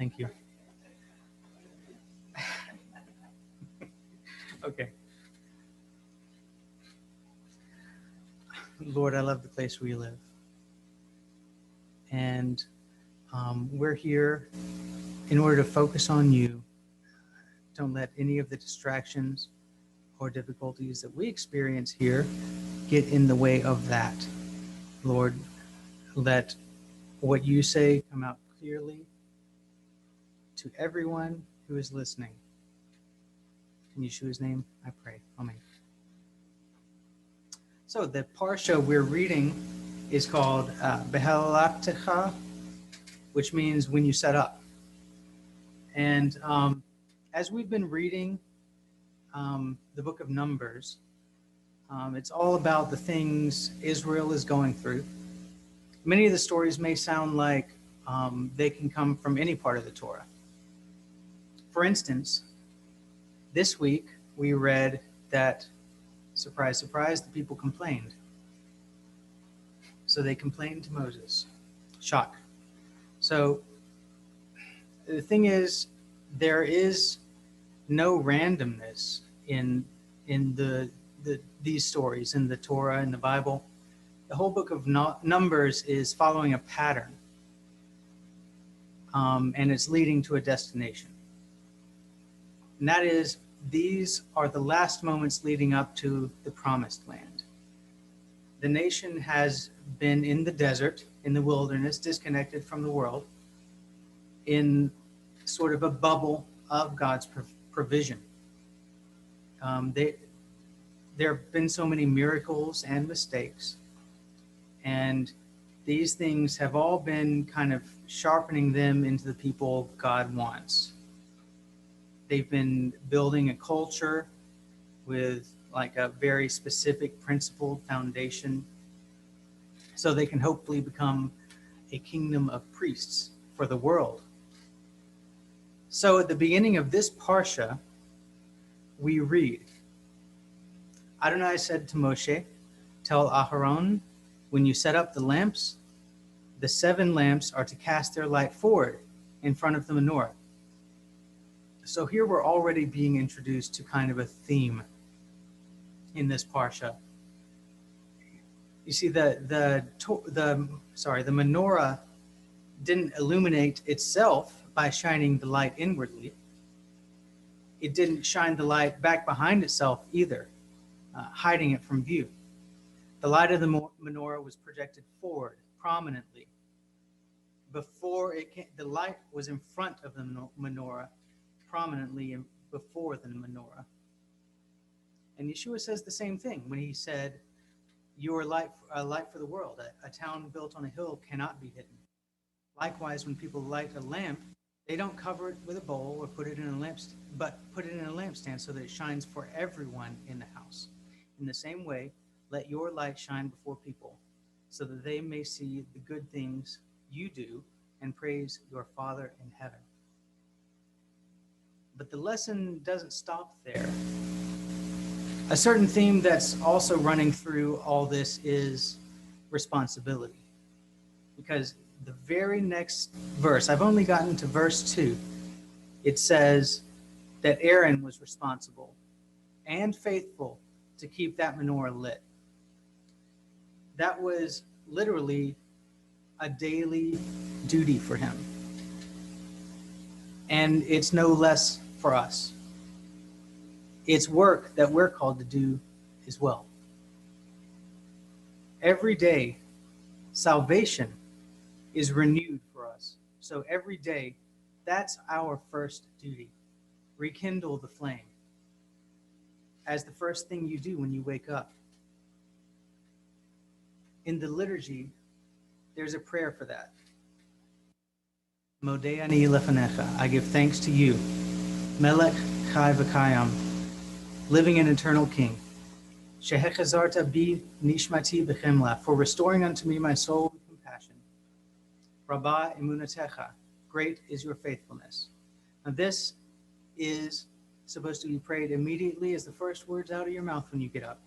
Thank you. Okay. Lord, I love the place where you live. And we're here in order to focus on you. Don't let any of the distractions or difficulties that we experience here get in the way of that. Lord, let what you say come out clearly to everyone who is listening. In Yeshua's name, I pray. Amen. So the parsha we're reading is called Behalaltecha, which means when you set up. And as we've been reading the book of Numbers, it's all about the things Israel is going through. Many of the stories may sound like they can come from any part of the Torah. For instance, this week we read that, surprise, surprise, the people complained. So they complained to Moses. Shock. So the thing is, there is no randomness in these stories in the Torah, in the Bible. The whole book of Numbers is following a pattern, and it's leading to a destination. And that is, these are the last moments leading up to the promised land. The nation has been in the desert, in the wilderness, disconnected from the world, in sort of a bubble of God's provision. There have been so many miracles and mistakes, and these things have all been kind of sharpening them into the people God wants. They've been building a culture with like a very specific principled foundation so they can hopefully become a kingdom of priests for the world. So at the beginning of this parsha, we read, Adonai said to Moshe, tell Aharon, when you set up the lamps, the 7 lamps are to cast their light forward in front of the menorah. So here we're already being introduced to kind of a theme in this parsha. You see, the menorah didn't illuminate itself by shining the light inwardly. It didn't shine the light back behind itself either, hiding it from view. The light of the menorah was projected forward prominently. Before it came, the light was in front of the menorah, prominently before the menorah. And Yeshua says the same thing when he said, you are a light for the world. A town built on a hill cannot be hidden. Likewise, when people light a lamp, they don't cover it with a bowl or put it in a lampstand, but put it in a lampstand so that it shines for everyone in the house. In the same way, let your light shine before people so that they may see the good things you do and praise your Father in heaven. But the lesson doesn't stop there. A certain theme that's also running through all this is responsibility. Because the very next verse, I've only gotten to verse 2, it says that Aaron was responsible and faithful to keep that menorah lit. That was literally a daily duty for him. And it's no less for us. It's work that we're called to do as well. Every day, salvation is renewed for us. So every day, that's our first duty. Rekindle the flame as the first thing you do when you wake up. In the liturgy, there's a prayer for that. Modeh ani lefanecha, I give thanks to you, Melech Chai v'Kayam, living and eternal King, Shehechazarta bi nishmati b'chemla, for restoring unto me my soul with compassion. Rabbah emunatecha, great is your faithfulness. Now this is supposed to be prayed immediately as the first words out of your mouth when you get up.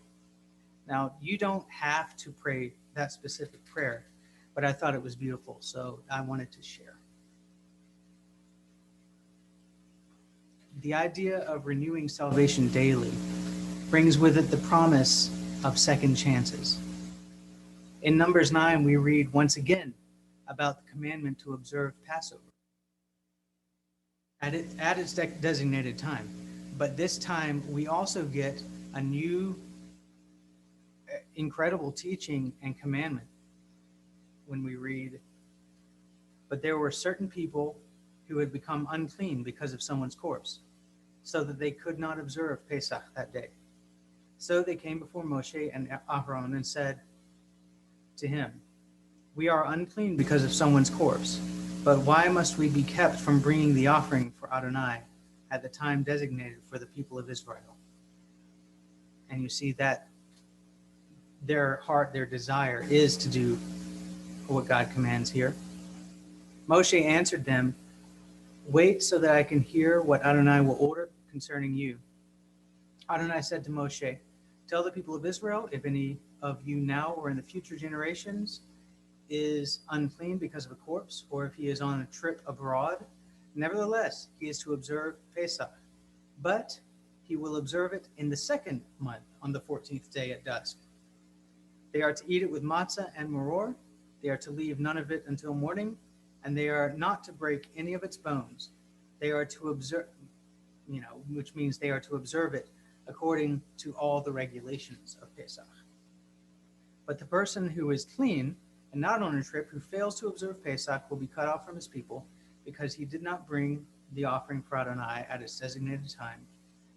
Now, you don't have to pray that specific prayer, but I thought it was beautiful, so I wanted to share. the idea of renewing salvation daily brings with it the promise of second chances. In Numbers 9, we read once again about the commandment to observe Passover at its designated time. But this time, we also get a new incredible teaching and commandment when we read, "But there were certain people who had become unclean because of someone's corpse, so that they could not observe Pesach that day. So they came before Moshe and Aaron and said to him, 'We are unclean because of someone's corpse, but why must we be kept from bringing the offering for Adonai at the time designated for the people of Israel?'" And you see that their heart, their desire is to do what God commands here. Moshe answered them, "Wait so that I can hear what Adonai will order concerning you." Adonai said to Moshe, "Tell the people of Israel, if any of you now or in the future generations is unclean because of a corpse, or if he is on a trip abroad, nevertheless, he is to observe Pesach. But he will observe it in the second month on the 14th day at dusk. They are to eat it with matzah and maror. They are to leave none of it until morning, and they are not to break any of its bones. They are to observe, which means they are to observe it according to all the regulations of Pesach. But the person who is clean and not on a trip who fails to observe Pesach will be cut off from his people because he did not bring the offering for Adonai at its designated time.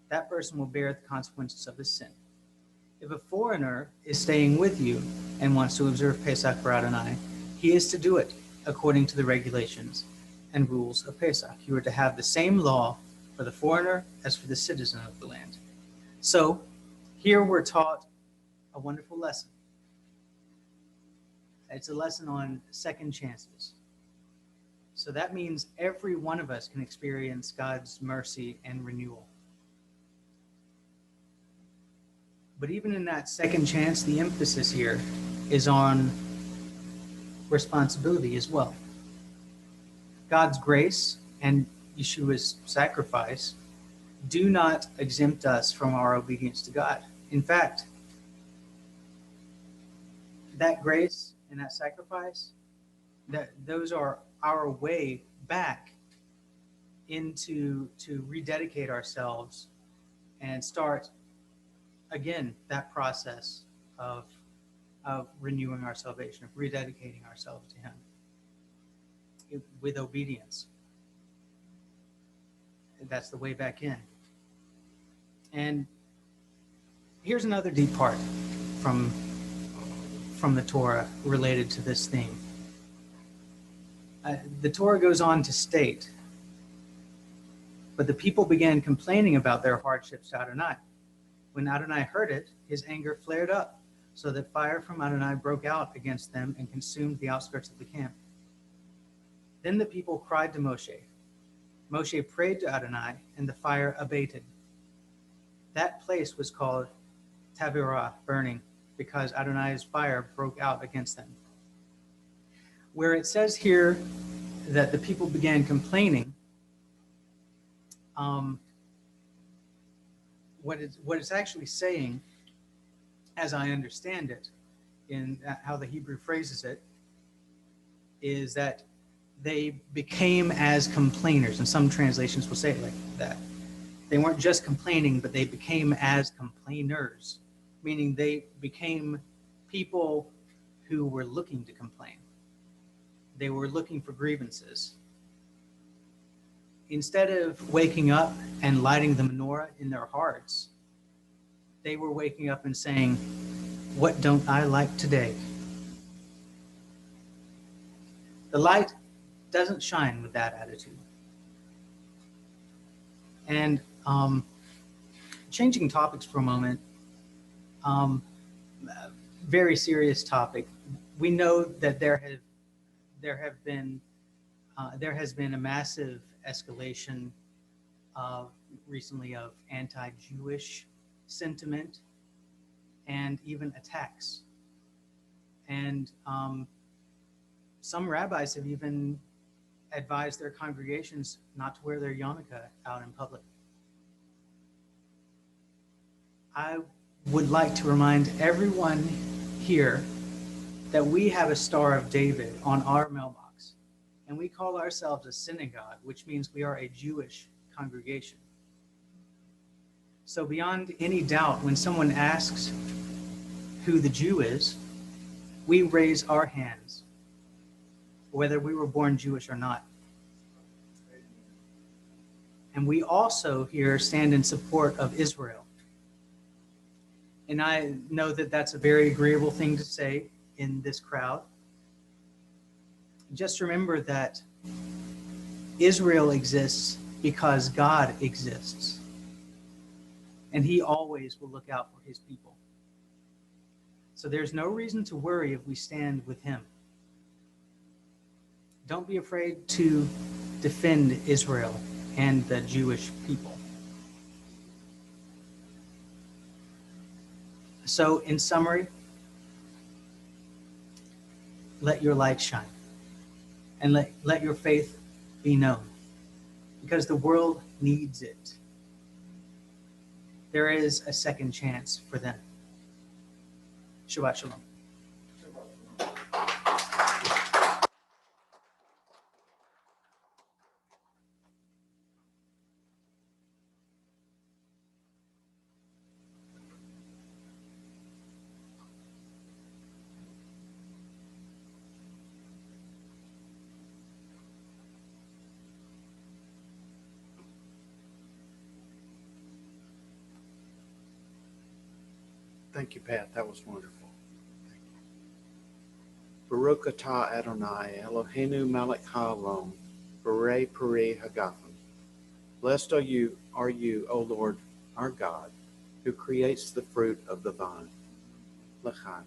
That person will bear the consequences of his sin. If a foreigner is staying with you and wants to observe Pesach for Adonai, he is to do it according to the regulations and rules of Pesach. You are to have the same law for the foreigner as for the citizen of the land." So here we're taught a wonderful lesson. It's a lesson on second chances. So that means every one of us can experience God's mercy and renewal. But even in that second chance, the emphasis here is on responsibility as well. God's grace and Yeshua's sacrifice do not exempt us from our obedience to God. In fact, that grace and that sacrifice, those are our way back into to rededicate ourselves and start again that process of renewing our salvation, of rededicating ourselves to Him with obedience. That's the way back in. And here's another deep part from the Torah related to this theme. The Torah goes on to state, "But the people began complaining about their hardships to Adonai. When Adonai heard it, his anger flared up, so that fire from Adonai broke out against them and consumed the outskirts of the camp. Then the people cried to Moshe. Moshe prayed to Adonai, and the fire abated. That place was called Taberah, burning, because Adonai's fire broke out against them." Where it says here that the people began complaining, what it's actually saying, as I understand it, in how the Hebrew phrases it, is that they became as complainers, and some translations will say it like that. They weren't just complaining, but they became as complainers, meaning they became people who were looking to complain. They were looking for grievances. Instead of waking up and lighting the menorah in their hearts, they were waking up and saying, "What don't I like today?" The light doesn't shine with that attitude. And changing topics for a moment, very serious topic. We know that there has been a massive escalation recently of anti-Jewish sentiment and even attacks. And some rabbis have even advised their congregations not to wear their yarmulke out in public. I would like to remind everyone here that we have a Star of David on our mailbox, and we call ourselves a synagogue, which means we are a Jewish congregation. So beyond any doubt, when someone asks who the Jew is, we raise our hands, whether we were born Jewish or not. And we also here stand in support of Israel. And I know that that's a very agreeable thing to say in this crowd. Just remember that Israel exists because God exists. And he always will look out for his people. So there's no reason to worry if we stand with him. Don't be afraid to defend Israel and the Jewish people. So in summary, let your light shine and let your faith be known, because the world needs it. There is a second chance for them. Shabbat Shalom. Thank you, Pat. That was wonderful. Thank you. Baruch atah Adonai, Eloheinu melech haolam, Borei peri hagafen. Blessed are you, O Lord, our God, who creates the fruit of the vine. L'chaim.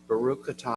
Baruch atah